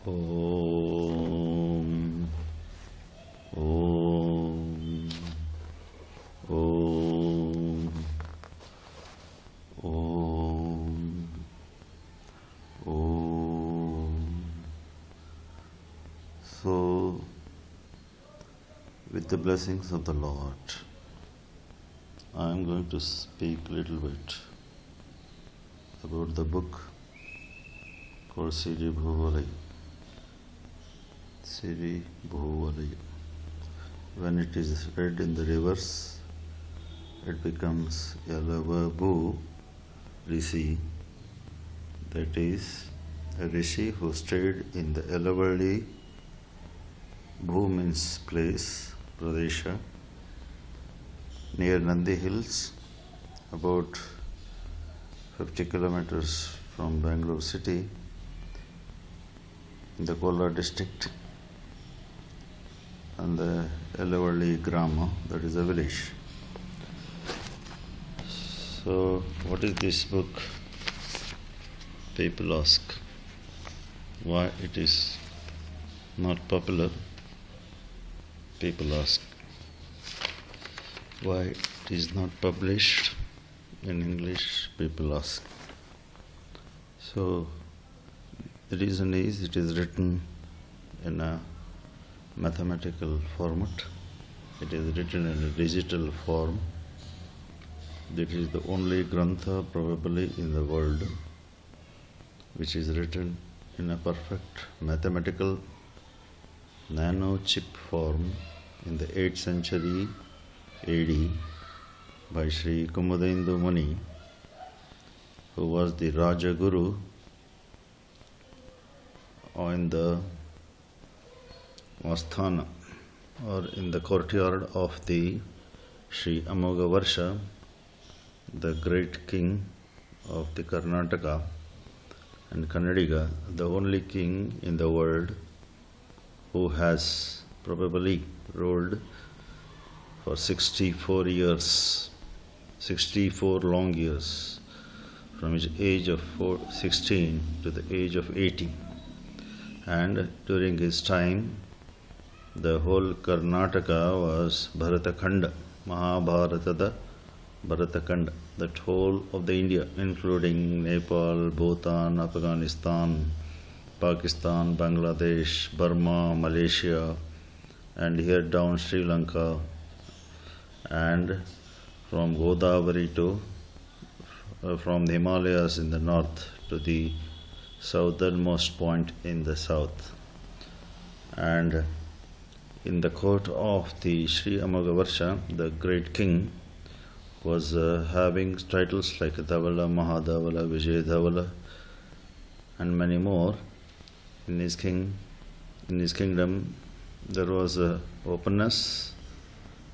Om. Om. Om. Om. Om. So, with the blessings of the Lord, I am going to speak a little bit about the book called SIRIBHOOVALAYA. SIRIBHOOVALAYA. When it is read in the reverse, it becomes Yalavabhu Rishi. That is, a rishi who stayed in the Elavalli. Bhu means place, Pradesha, near Nandi Hills, about 50 kilometers from Bangalore city, in the Kolar district, and the Elavalli Grama, that is a village. So, what is this book? People ask why it is not popular. People ask why it is not published in English. People ask. So, the reason is it is written in a mathematical format. It is written in a digital form. That is the only grantha probably in the world which is written in a perfect mathematical nano chip form in the 8th century AD by Sri KUMUDENDU Muni, who was the Raja Guru in the Asthana, or in the courtyard of the Sri Amogavarsha, the great king of the Karnataka and Kannadiga, the only king in the world who has probably ruled for 64 years, 64 long years, from his age of 16 to the age of 80. And during his time, the whole Karnataka was Bharatakanda, Mahabharatada Bharatakanda, that whole of the India, including Nepal, Bhutan, Afghanistan, Pakistan, Bangladesh, Burma, Malaysia, and here down Sri Lanka, and from Godavari to from the Himalayas in the north to the southernmost point in the south. And in the court of the Sri Amogavarsha, the great king was having titles like Dhavala, Mahadhavala, Vijay Dhavala, and many more. In his kingdom, there was openness,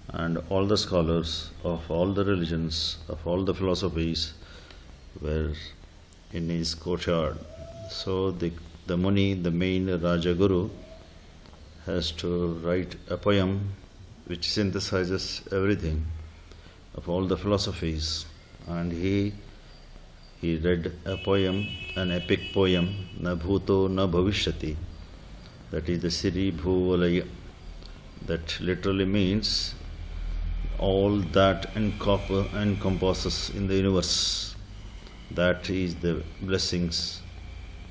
and all the scholars of all the religions, of all the philosophies, were in his courtyard. So the Muni, the main Raja Guru, has to write a poem which synthesizes everything of all the philosophies, and he read a poem, an epic poem, Na Bhuto Na Bhavishyati, that is the SIRIBHOOVALAYA, that literally means all that encompasses in the universe. That is the blessings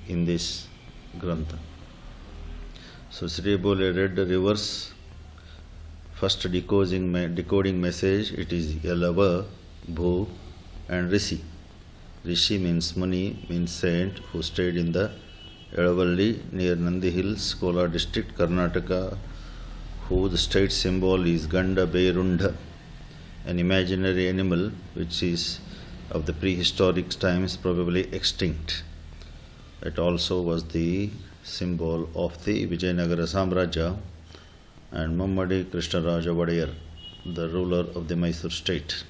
in this grantha. So SIRIBHOOVALAYA read the reverse. First decoding message, it is Yalava, Bhu, and Rishi. Rishi means Muni, means saint, who stayed in the Elavalli near Nandi Hills, Kolar district, Karnataka, whose state symbol is Ganda Beirunda, an imaginary animal which is of the prehistoric times, probably extinct. It also was the symbol of the Vijayanagara Samrajya and Mummadi Krishnaraja Vadayar, the ruler of the Mysore state.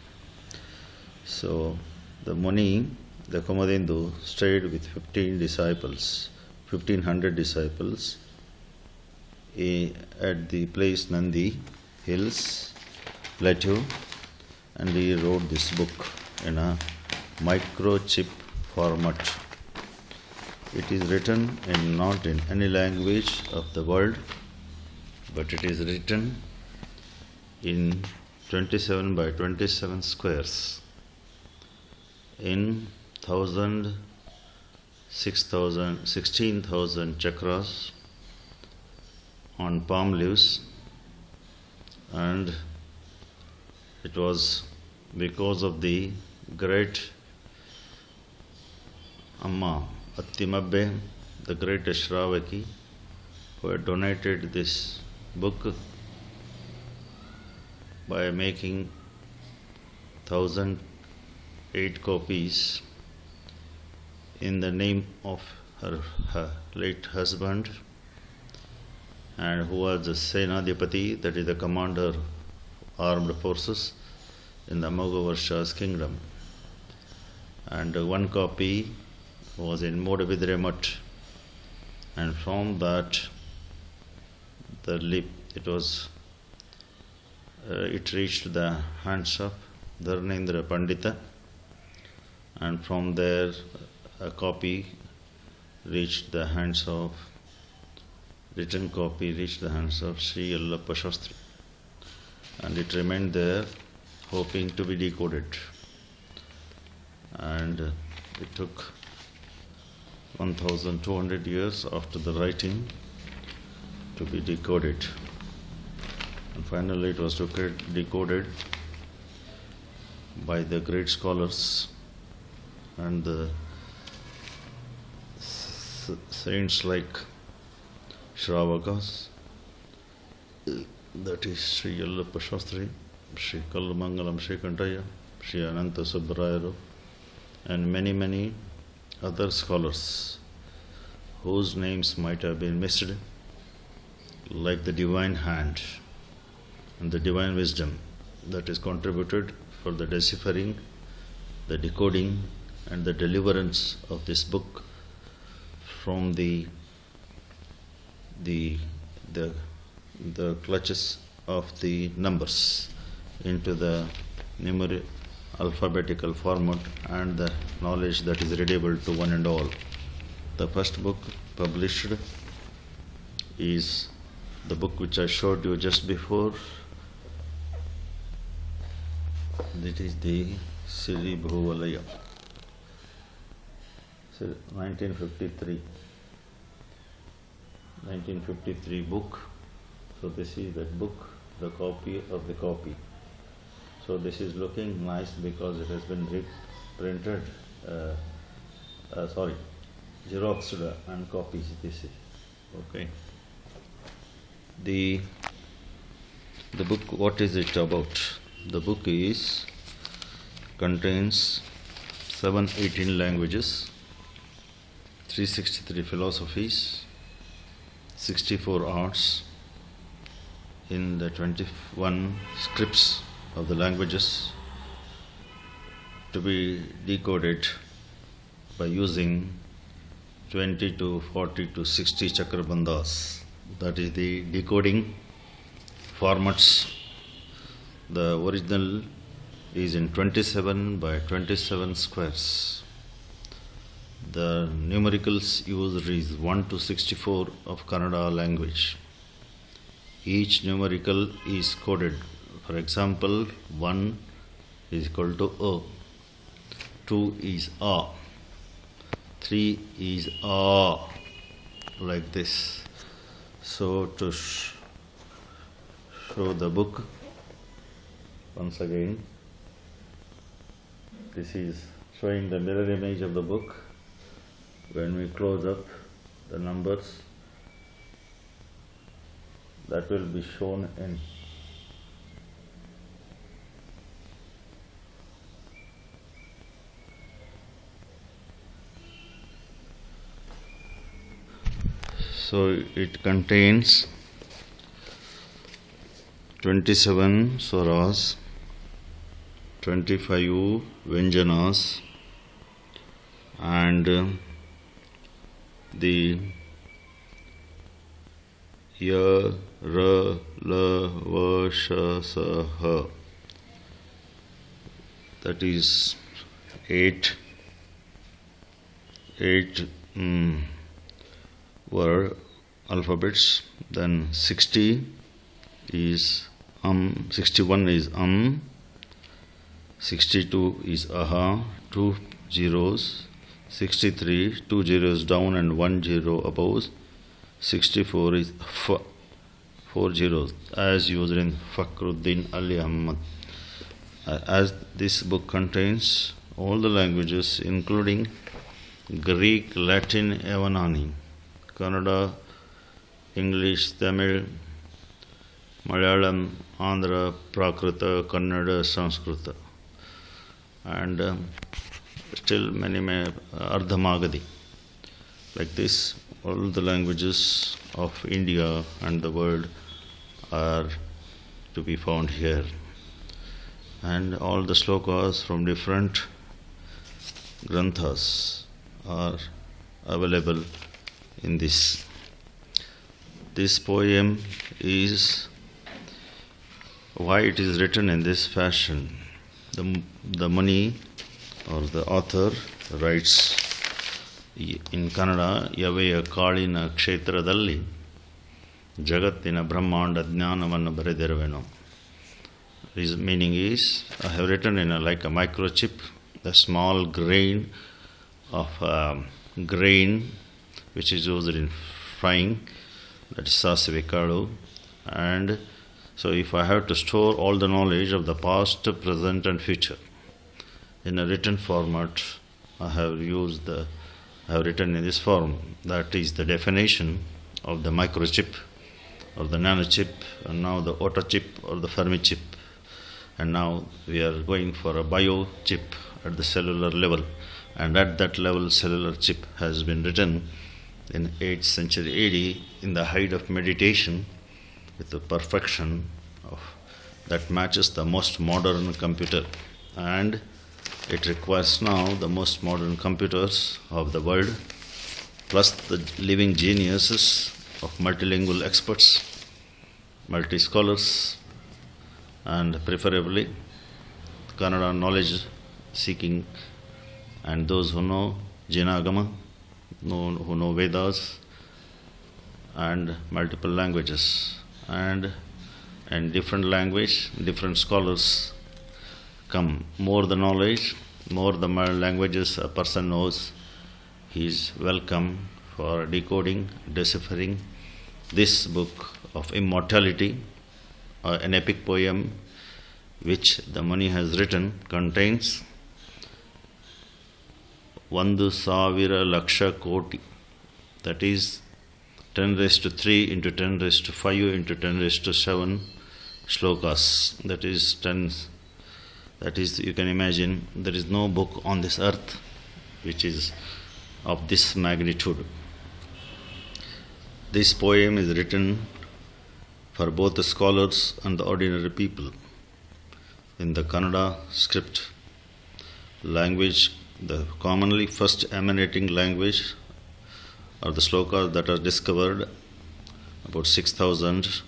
So the Muni, the KUMUDENDU, stayed with 1500 disciples at the place Nandi Hills Plateau, and he wrote this book in a microchip format. It is written not in any language of the world, but it is written in 27 by 27 squares in 16,000 chakras on palm leaves, and it was because of the great Amma Attimabbe, the great Shravaki, who had donated this book by making 1,008 copies in the name of her late husband, and who was the Senadipati, that is the commander of armed forces in the Amogavarsha's kingdom. And one copy was in Modavidre Mutt, and from that it reached the hands of Dharnendra Pandita, and from there a copy reached the hands of written copy reached the hands of Sri Yellappa Shastri, and it remained there hoping to be decoded. And it took 1,200 years after the writing to be decoded. And finally it was decoded by the great scholars and the saints like Shravakas, that is Sri Yellappa Shastri, Sri Kallamangalam Sri Kantaya, Sri Ananta Subbarayaro, and many other scholars whose names might have been missed, like the divine hand and the divine wisdom that is contributed for the deciphering, the decoding, and the deliverance of this book from the clutches of the numbers into the alphabetical format and the knowledge that is readable to one and all. The first book published is the book which I showed you just before. That is the SIRIBHOOVALAYA, 1953 book. So this is that book, the copy of the copy. So this is looking nice because it has been reprinted, xeroxed and copies. This is okay. The book, what is it about? The book contains 718 languages, 363 philosophies, 64 arts in the 21 scripts of the languages, to be decoded by using 20 to 40 to 60 chakrabandhas. That is the decoding formats. The original is in 27 by 27 squares. The numericals used is 1 to 64 of Kannada language. Each numerical is coded. For example, 1 is equal to A, 2 is A, 3 is A, like this. So to show the book, once again, this is showing the mirror image of the book. When we close up the numbers, that will be shown in so it contains 27 swaras, 25 vyanjanas, and the ya, ra, la, va, sha, sa, ha. That is eight were alphabets. Then 60 is 61 is 62 is aha, 2 zeros, 63 2 zeros down and 1 zero above, 64 is f, 4 zeros, as used in Fakhruddin Ali Ahmad. As this book contains all the languages including Greek, Latin, Yavanani, Kannada, English, Tamil, Malayalam, Andhra, Prakrita, Kannada, Sanskrita, and still many Ardhamagadi. Like this, all the languages of India and the world are to be found here. And all the slokas from different granthas are available in this. This poem is why it is written in this fashion. The Muni or the author writes in Kannada, Yaveya Kalina Kshetradalli Jagattina Brahmanda Jnanavanna Baredirveno. His meaning is, I have written in like a microchip, the small grain of grain which is used in frying, that is sasive kalu. And so if I have to store all the knowledge of the past, present and future in a written format, I have written in this form. That is the definition of the microchip or the nanochip, and now the autochip or the Fermi chip. And now we are going for a biochip at the cellular level. And at that level, cellular chip has been written in 8th century AD in the height of meditation, with the perfection of that matches the most modern computer. And it requires now the most modern computers of the world, plus the living geniuses of multilingual experts, multi-scholars, and preferably Kannada knowledge seeking, and those who know Jinagama, who know Vedas and multiple languages, and different language, different scholars come. More the knowledge, more the languages a person knows, he is welcome for decoding, deciphering this book of immortality. An epic poem which the Muni has written contains 1,000,000 laksha koti, that is 10⁻³ into 10⁵ into 10⁷ shlokas. That is 10. That is, you can imagine, there is no book on this earth which is of this magnitude. This poem is written for both the scholars and the ordinary people in the Kannada script language. The commonly first emanating language are the slokas that are discovered, about 6,000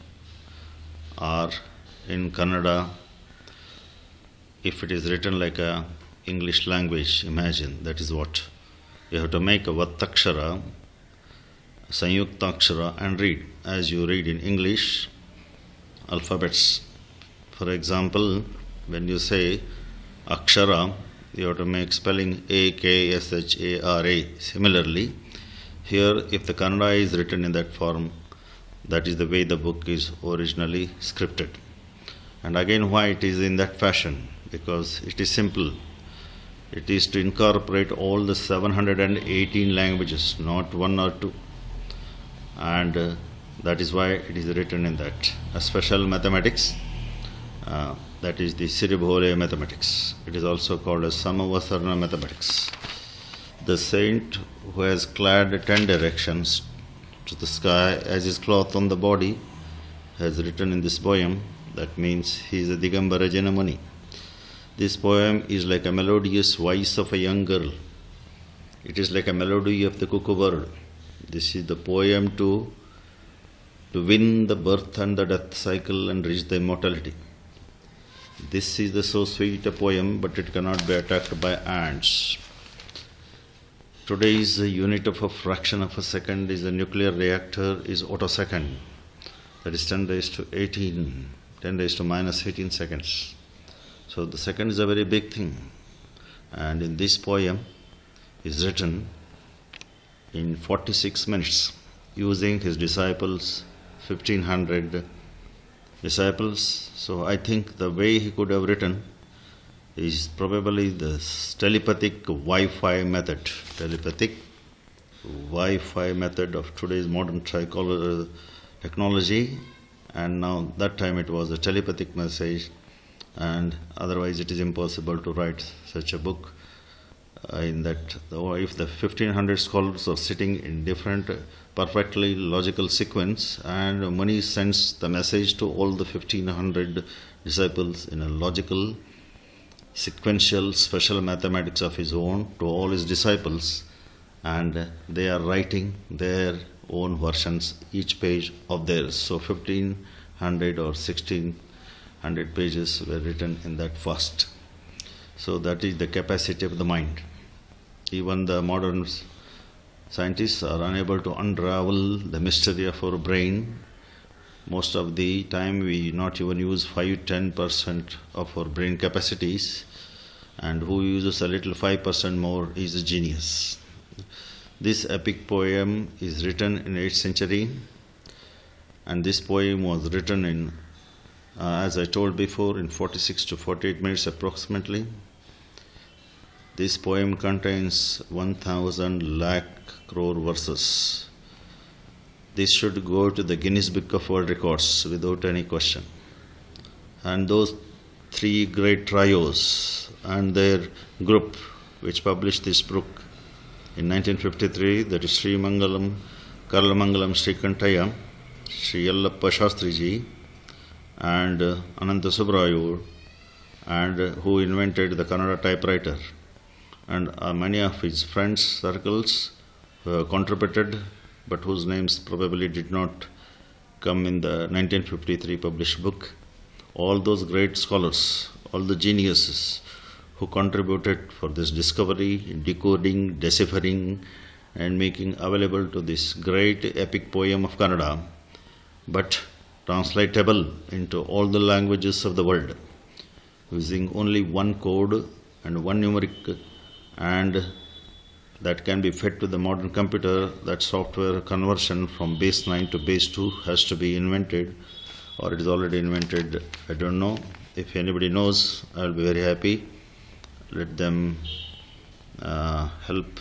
are in Kannada. If it is written like a English language, imagine, that is what you have to make a vattakshara, sanyuktakshara, and read as you read in English alphabets. For example, when you say akshara, you have to make spelling A-K-S-H-A-R-A. Similarly, here if the Kannada is written in that form, that is the way the book is originally scripted. And again, why it is in that fashion? Because it is simple. It is to incorporate all the 718 languages, not one or two. And that is why it is written in that. A special mathematics, that is the SIRIBHOOVALAYA mathematics. It is also called as Samavasarna mathematics. The saint who has clad 10 directions to the sky as his cloth on the body has written in this poem. That means he is a Digambara Janamani. This poem is like a melodious voice of a young girl. It is like a melody of the cuckoo bird. This is the poem to win the birth and the death cycle and reach the immortality. This is the so sweet a poem, but it cannot be attacked by ants. today's unit of a fraction of a second is a nuclear reactor is attosecond. That is 10 raised to 18, 10 raised to minus 18 seconds. So the second is a very big thing. And in this poem is written in 46 minutes using his disciples, 1500 disciples. So I think the way he could have written is probably the telepathic Wi-Fi method. Telepathic Wi-Fi method of today's modern technology. And now that time it was a telepathic message, and otherwise it is impossible to write such a book in that. If the 1500 scholars are sitting in different perfectly logical sequence, and Muni sends the message to all the 1500 disciples in a logical, sequential, special mathematics of his own to all his disciples, and they are writing their own versions, each page of theirs. So 1500 or 1600 pages were written in that fast. So that is the capacity of the mind. Even the modern scientists are unable to unravel the mystery of our brain. Most of the time we not even use 5-10% of our brain capacities, and who uses a little 5% more is a genius. This epic poem is written in 8th century, and this poem was written in, as I told before, in 46 to 48 minutes approximately. This poem contains 1,000 lakh crore verses. This should go to the Guinness Book of World Records without any question. And those three great trios and their group which published this book in 1953, that is Sri Mangalam, Karlamangalam Sri Kantaya, Sri Yellappa Shastriji, and Ananta Subbarayu, and who invented the Kannada typewriter, and many of his friends, circles, contributed, but whose names probably did not come in the 1953 published book. All those great scholars, all the geniuses who contributed for this discovery, decoding, deciphering, and making available to this great epic poem of Kannada, but translatable into all the languages of the world, using only one code and one numeric, and that can be fed to the modern computer. That software conversion from base 9 to base 2 has to be invented, or it is already invented. I don't know. If anybody knows, I will be very happy. Let them help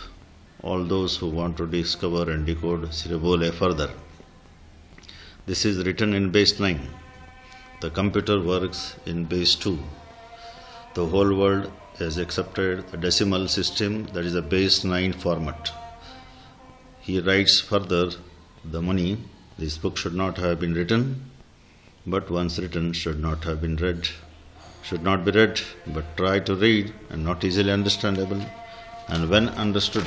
all those who want to discover and decode SIRIBHOOVALAYA further. This is written in base 9. The computer works in base 2. The whole world has accepted a decimal system, that is a base 9 format. He writes further, the Muni, this book should not have been written, but once written should not have been read. Should not be read, but try to read, and not easily understandable. And when understood,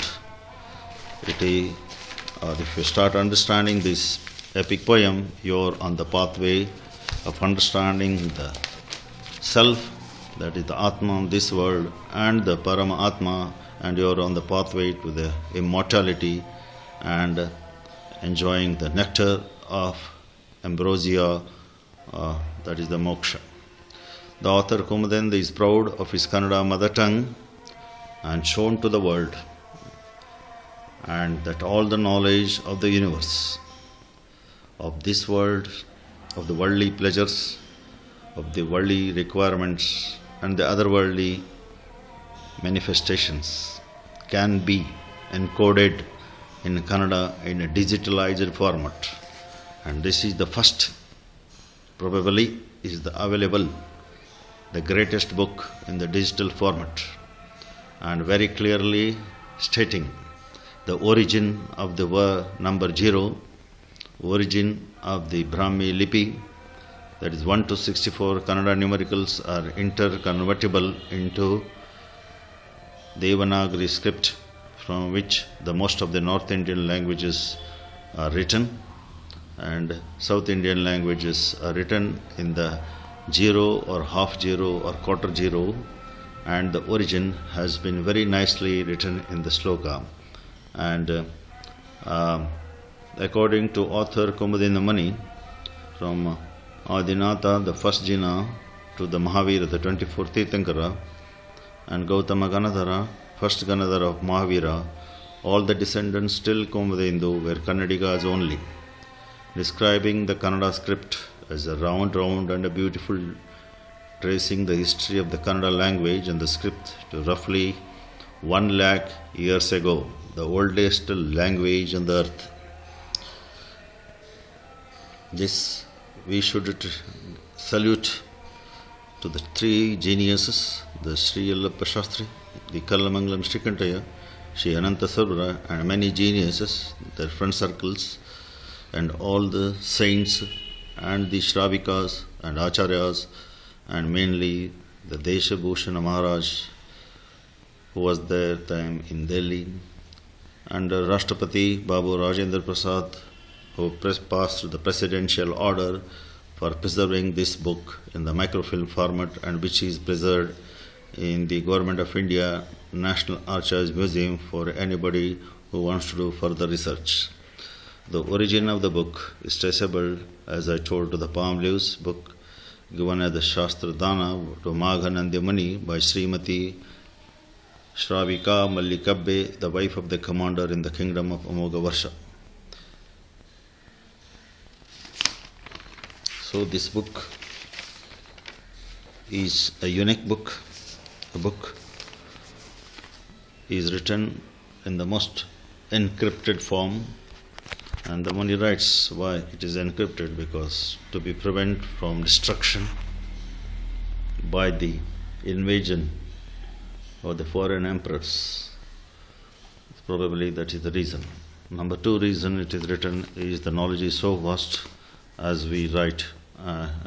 if you start understanding this epic poem, you are on the pathway of understanding the self, that is the Atma of this world, and the Parama Atma, and you are on the pathway to the immortality and enjoying the nectar of ambrosia, that is the moksha. The author KUMUDENDU is proud of his Kannada mother tongue and shown to the world, and that all the knowledge of the universe, of this world, of the worldly pleasures, of the worldly requirements, and the otherworldly manifestations can be encoded in Kannada in a digitalized format. And this is the first, probably is the available, the greatest book in the digital format, and very clearly stating the origin of the word number 0, origin of the Brahmi Lipi, that is 1 to 64 Kannada numericals are interconvertible into Devanagari script, from which the most of the North Indian languages are written, and South Indian languages are written in the 0 or half 0 or quarter 0, and the origin has been very nicely written in the sloka. And according to author KUMUDENDU Mani, from Adinatha, the first Jina, to the Mahavira, the 24th Tirthankara, and Gautama Ganadhara, first Ganadhara of Mahavira, all the descendants till KUMUDENDU were Kannadigas only, describing the Kannada script as a round and a beautiful, tracing the history of the Kannada language and the script to roughly 1 lakh years ago, the oldest language on the earth. This we should salute to the 3 geniuses, the Sri Yellappa Shastri, the Kallamangalam Srikantaya, Sri Ananta Sarvara, and many geniuses, their friend circles, and all the saints and the Shravikas and Acharyas, and mainly the Deshabhushana Maharaj, who was there time in Delhi, and Rashtrapati Babu Rajendra Prasad, who passed the presidential order for preserving this book in the microfilm format, and which is preserved in the Government of India National Archives Museum for anybody who wants to do further research. The origin of the book is traceable, as I told, to the palm leaves book given as the Shastra Dana to Maghanandya Muni by Srimati Shravika Mallikabbe, the wife of the commander in the kingdom of Amogha Varsha. So this book is a unique book. The book is written in the most encrypted form, and the Muni writes why it is encrypted, because to be prevent from destruction by the invasion of the foreign emperors. Probably that is the reason. Number 2 reason it is written is the knowledge is so vast, as we write,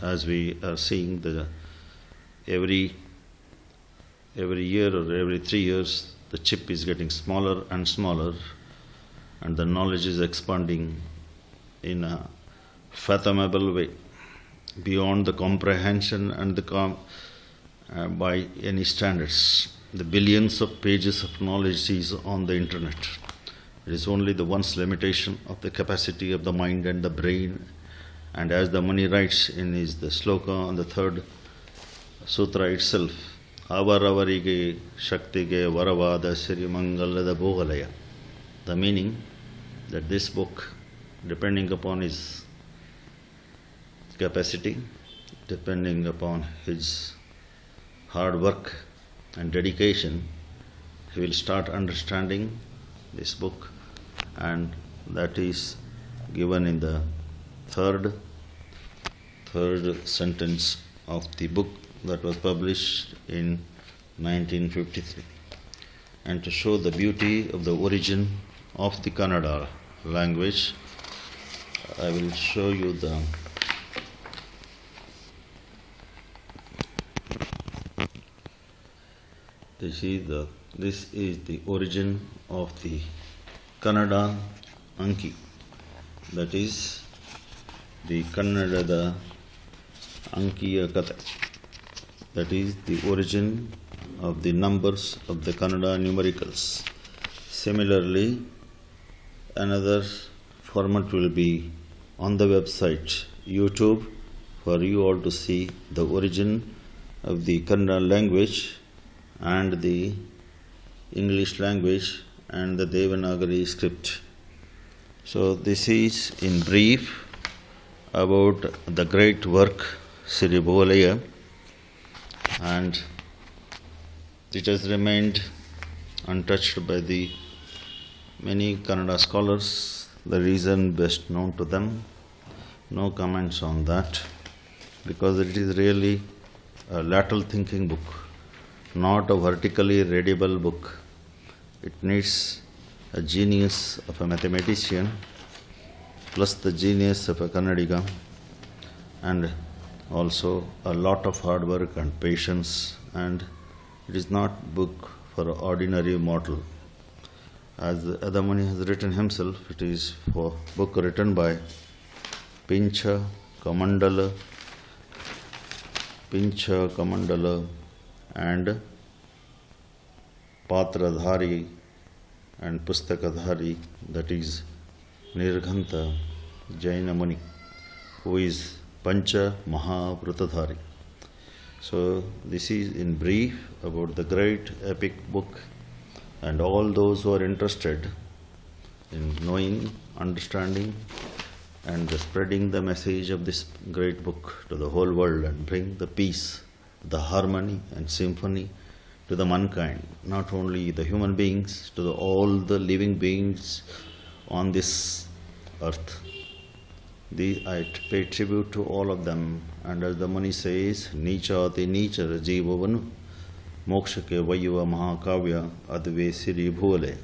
as we are seeing the every year or every 3 years the chip is getting smaller and smaller, and the knowledge is expanding in a fathomable way, beyond the comprehension and by any standards. The billions of pages of knowledge is on the internet. It is only the one's limitation of the capacity of the mind and the brain. And as the Muni writes in the sloka on the 3rd sutra itself, Avaravariga Shaktige Varavada SIRIBHOOVALAYA. The meaning that this book, depending upon his capacity, depending upon his hard work and dedication, he will start understanding this book, and that is given in the third sentence of the book that was published in 1953. And to show the beauty of the origin of the Kannada language, I will show you this is the origin of the Kannada Anki, that is the Kannadada Ankiya Katha, that is the origin of the numbers of the Kannada Numericals. Similarly, another format will be on the website YouTube for you all to see the origin of the Kannada language and the English language and the Devanagari script. So this is in brief about the great work SIRIBHOOVALAYA, and it has remained untouched by the many Kannada scholars. The reason best known to them, no comments on that, because it is really a lateral thinking book, not a vertically readable book. It needs a genius of a mathematician plus the genius of a Kannadiga, and also a lot of hard work and patience, and it is not book for an ordinary mortal. As the Adamani has written himself, it is for book written by Pincha, Kamandala, and Patradhari and Pustakadhari, that is Nirghanta Jaina Muni, who is Pancha Mahavrutadhari. So this is in brief about the great epic book, and all those who are interested in knowing, understanding and spreading the message of this great book to the whole world and bring the peace, the harmony and symphony to the mankind, not only the human beings, to all the living beings on this earth. I pay tribute to all of them, and as the Muni says, Nichati Nichara Jivavanu Mokshake Vayuva Mahakavya Adve SIRIBHOOVALAYA.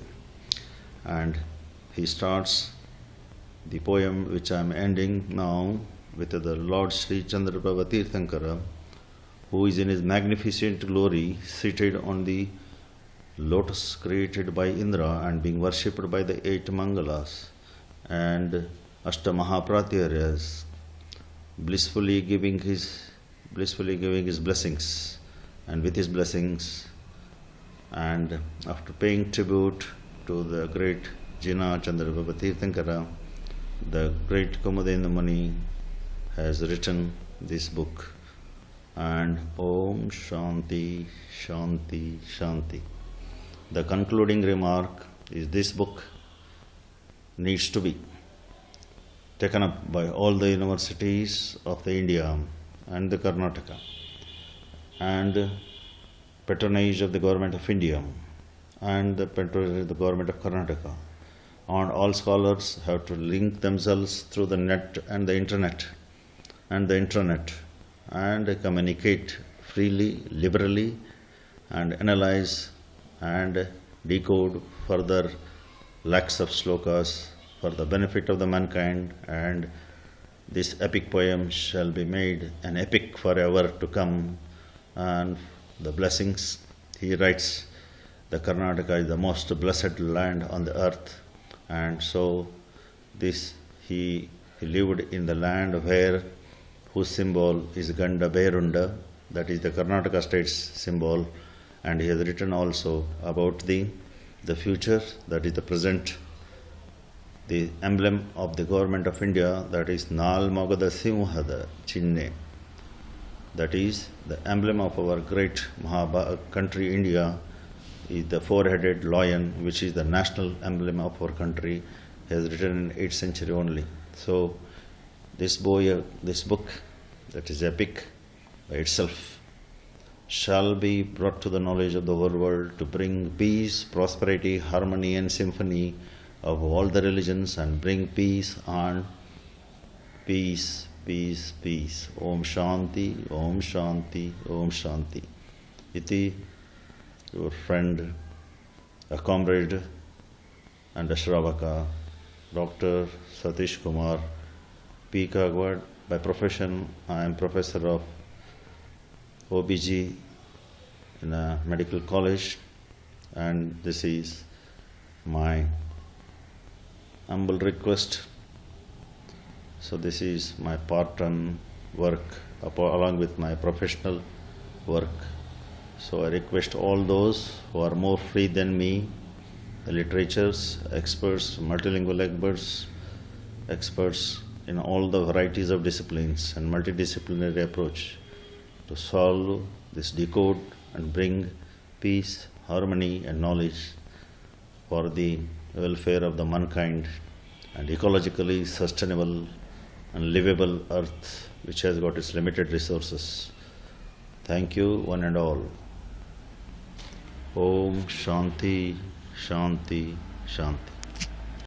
And he starts the poem which I am ending now with the Lord Sri Chandraprabha Tirthankara, who is in his magnificent glory seated on the lotus created by Indra and being worshipped by the 8 Mangalas and Ashtamahapratyayas, blissfully giving his blessings, and with his blessings, and after paying tribute to the great Jina Chandraprabha Tirthankara, the great KANNADA Muni has written this book. And Om Shanti Shanti Shanti. The concluding remark is this book needs to be taken up by all the universities of the India and the Karnataka, and patronage of the government of India and the patronage of the government of Karnataka. And all scholars have to link themselves through the net and the internet and the intranet and communicate freely, liberally, and analyze and decode further lakhs of slokas for the benefit of the mankind, and this epic poem shall be made an epic forever to come. And the blessings, he writes, the Karnataka is the most blessed land on the earth, and so this he lived in the land where whose symbol is Ganda Berunda, that is the Karnataka state's symbol, and he has written also about the future, that is the present, the emblem of the government of India, that is Nal Magada Simhada Chinne, that is the emblem of our great country India, is the 4-headed lion, which is the national emblem of our country, has written in 8th century only. So this book, that is epic by itself, shall be brought to the knowledge of the whole world to bring peace, prosperity, harmony and symphony of all the religions, and bring peace and peace, peace, peace. Om Shanti, Om Shanti, Om Shanti. Iti, your friend, a comrade and a Shravaka, Dr. Satishkumar P. Kagwad. By profession, I am professor of OBG in a medical college, and this is my humble request. So this is my part-time work along with my professional work. So I request all those who are more free than me, the literatures, experts, multilingual experts in all the varieties of disciplines and multidisciplinary approach to solve this, decode and bring peace, harmony and knowledge for the welfare of the mankind and ecologically sustainable and livable earth which has got its limited resources. Thank you one and all. Om Shanti, Shanti, Shanti.